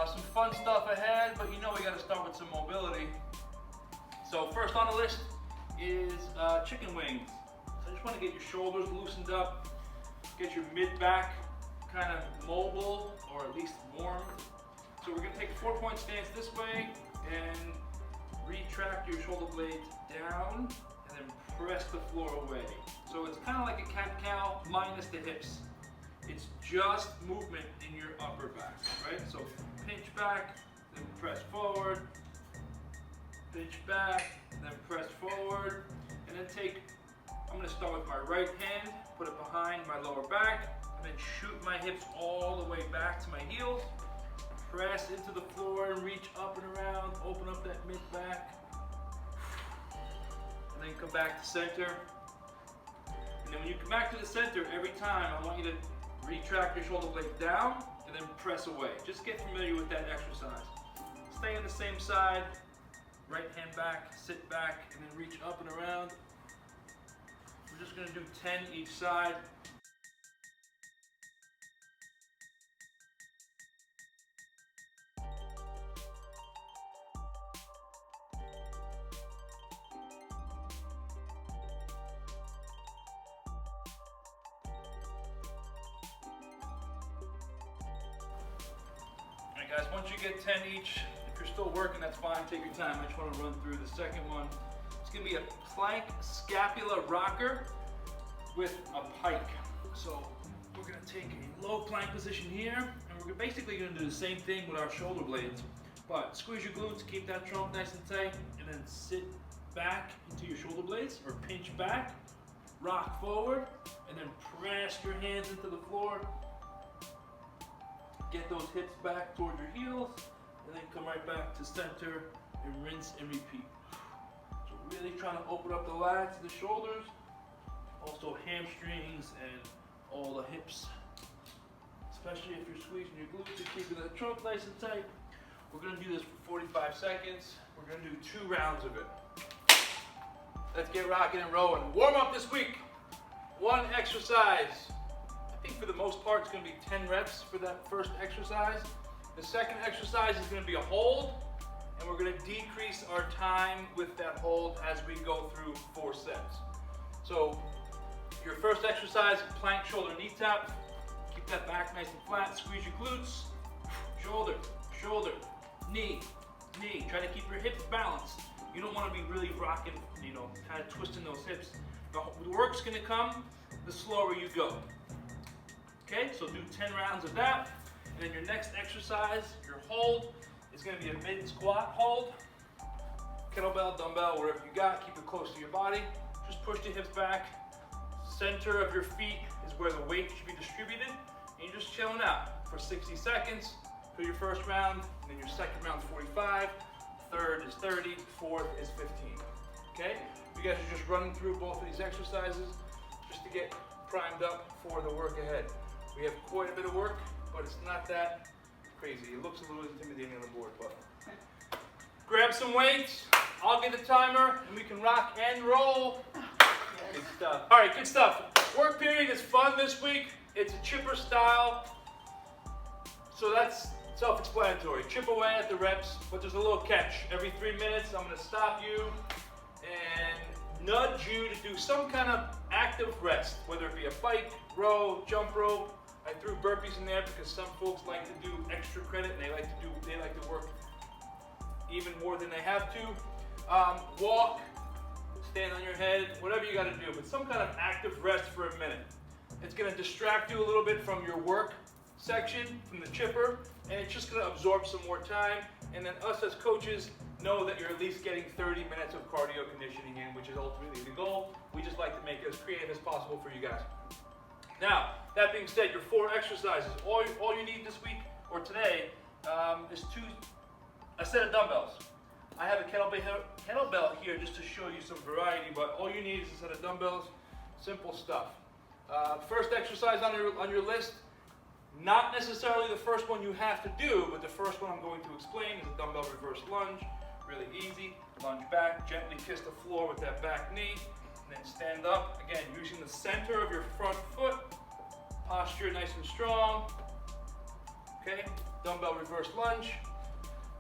Some fun stuff ahead, but you know we got to start with some mobility. So first on the list is chicken wings. So I just want to get your shoulders loosened up, get your mid-back kind of mobile, or at least warm. So we're going to take a 4-point stance this way and retract your shoulder blades down and then press the floor away. So it's kind of like a cat-cow minus the hips. It's just movement in your upper back, right? So pinch back, then press forward, pinch back, then press forward, and then I'm gonna start with my right hand, put it behind my lower back, and then shoot my hips all the way back to my heels, press into the floor and reach up and around, open up that mid back, and then come back to center. And then when you come back to the center, every time I want you to retract your shoulder blade down and then press away. Just get familiar with that exercise. Stay on the same side, right hand back, sit back, and then reach up and around. We're just going to do 10 each side. Alright guys, once you get 10 each, if you're still working, that's fine, take your time. I just want to run through the second one. It's going to be a plank scapula rocker with a pike. So we're going to take a low plank position here, and we're basically going to do the same thing with our shoulder blades. But squeeze your glutes, keep that trunk nice and tight, and then sit back into your shoulder blades, or pinch back, rock forward, and then press your hands into the floor. Get those hips back toward your heels, and then come right back to center and rinse and repeat. So really trying to open up the lats, the shoulders, also hamstrings and all the hips. Especially if you're squeezing your glutes and keeping the trunk nice and tight. We're going to do this for 45 seconds. We're going to do 2 rounds of it. Let's get rocking and rolling. Warm up this week. 1 exercise. I think for the most part it's going to be 10 reps for that first exercise. The second exercise is going to be a hold, and we're going to decrease our time with that hold as we go through 4 sets. So your first exercise, plank shoulder knee tap. Keep that back nice and flat. Squeeze your glutes. Shoulder, shoulder, knee, knee. Try to keep your hips balanced. You don't want to be really rocking, kind of twisting those hips. The work's going to come the slower you go. Okay, so do 10 rounds of that. And then your next exercise, your hold, is going to be a mid squat hold. Kettlebell, dumbbell, whatever you got, keep it close to your body. Just push the hips back. Center of your feet is where the weight should be distributed. And you're just chilling out for 60 seconds for your first round. And then your second round is 45. Third is 30. Fourth is 15. Okay? You guys are just running through both of these exercises just to get primed up for the work ahead. We have quite a bit of work, but it's not that crazy. It looks a little intimidating on the board, but grab some weights. I'll get the timer, and we can rock and roll. Good stuff. All right, good stuff. Work period is fun this week. It's a chipper style, so that's self-explanatory. Chip away at the reps, but there's a little catch. Every 3 minutes, I'm going to stop you and nudge you to do some kind of active rest, whether it be a bike, row, jump rope. I threw burpees in there because some folks like to do extra credit, and they like to work even more than they have to. Walk, stand on your head, whatever you got to do, but some kind of active rest for a minute. It's going to distract you a little bit from your work section, from the chipper, and it's just going to absorb some more time. And then us as coaches know that you're at least getting 30 minutes of cardio conditioning in, which is ultimately the goal. We just like to make it as creative as possible for you guys. Now, that being said, your 4 exercises, all you need this week or today is a set of dumbbells. I have a kettlebell here just to show you some variety, but all you need is a set of dumbbells. Simple stuff. First exercise on your list, not necessarily the first one you have to do, but the first one I'm going to explain is a dumbbell reverse lunge. Really easy. Lunge back, gently kiss the floor with that back knee, and then stand up. Again, using the center of your front foot. Posture nice and strong. Okay, dumbbell reverse lunge.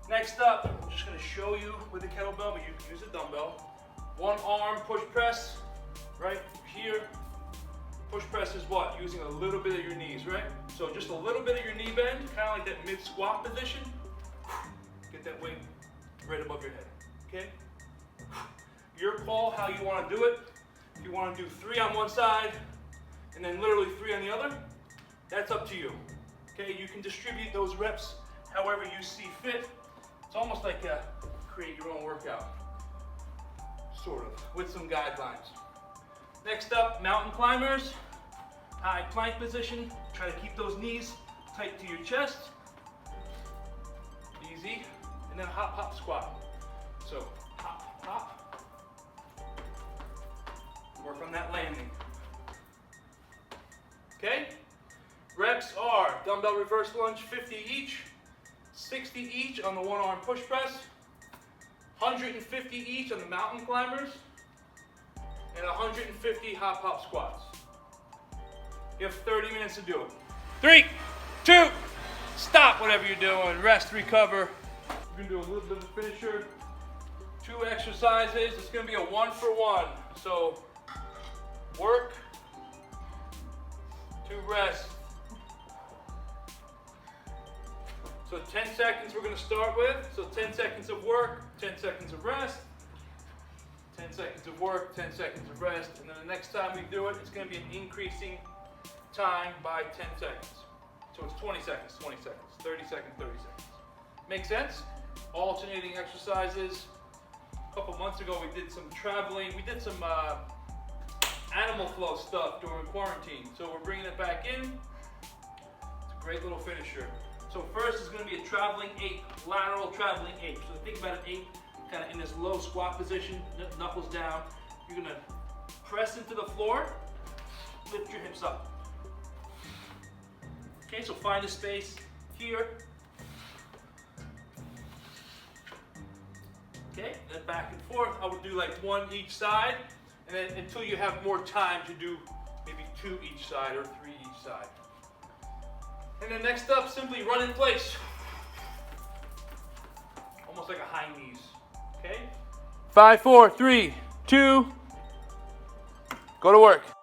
Next up, I'm just gonna show you with the kettlebell, but you can use a dumbbell. One arm push press, right here. Push press is what? Using a little bit of your knees, right? So just a little bit of your knee bend, kind of like that mid squat position. Get that weight right above your head, okay? Your call how you want to do it. If you want to do 3 on one side and then literally 3 on the other, that's up to you. Okay, you can distribute those reps however you see fit. It's almost like create your own workout, sort of, with some guidelines. Next up, mountain climbers. High plank position. Try to keep those knees tight to your chest. Easy. And then hop, hop, squat. So, hop, hop. Work on that landing. Okay? Reps are dumbbell reverse lunge, 50 each, 60 each on the one arm push press, 150 each on the mountain climbers, and 150 hop, hop squats. You have 30 minutes to do it. 3, 2, stop whatever you're doing, rest, recover. We're gonna do a little bit of a finisher. 2 exercises, it's gonna be a 1-for-1. So, work, to rest. So 10 seconds we're gonna start with. So 10 seconds of work, 10 seconds of rest, 10 seconds of work, 10 seconds of rest. And then the next time we do it, it's gonna be an increasing time by 10 seconds. So it's 20 seconds, 20 seconds, 30 seconds, 30 seconds. Make sense? Alternating exercises. A couple months ago we did some traveling, we did some animal flow stuff during quarantine. So we're bringing it back in. It's a great little finisher. So first is going to be a traveling ape, lateral traveling ape. So think about an ape kind of in this low squat position, knuckles down. You're going to press into the floor, lift your hips up. Okay, so find a space here. Okay, then back and forth. I would do like 1 each side, and then until you have more time to do maybe 2 each side or 3 each side. And then next up, simply run in place. Almost like a high knees, okay? 5, 4, 3, 2, go to work.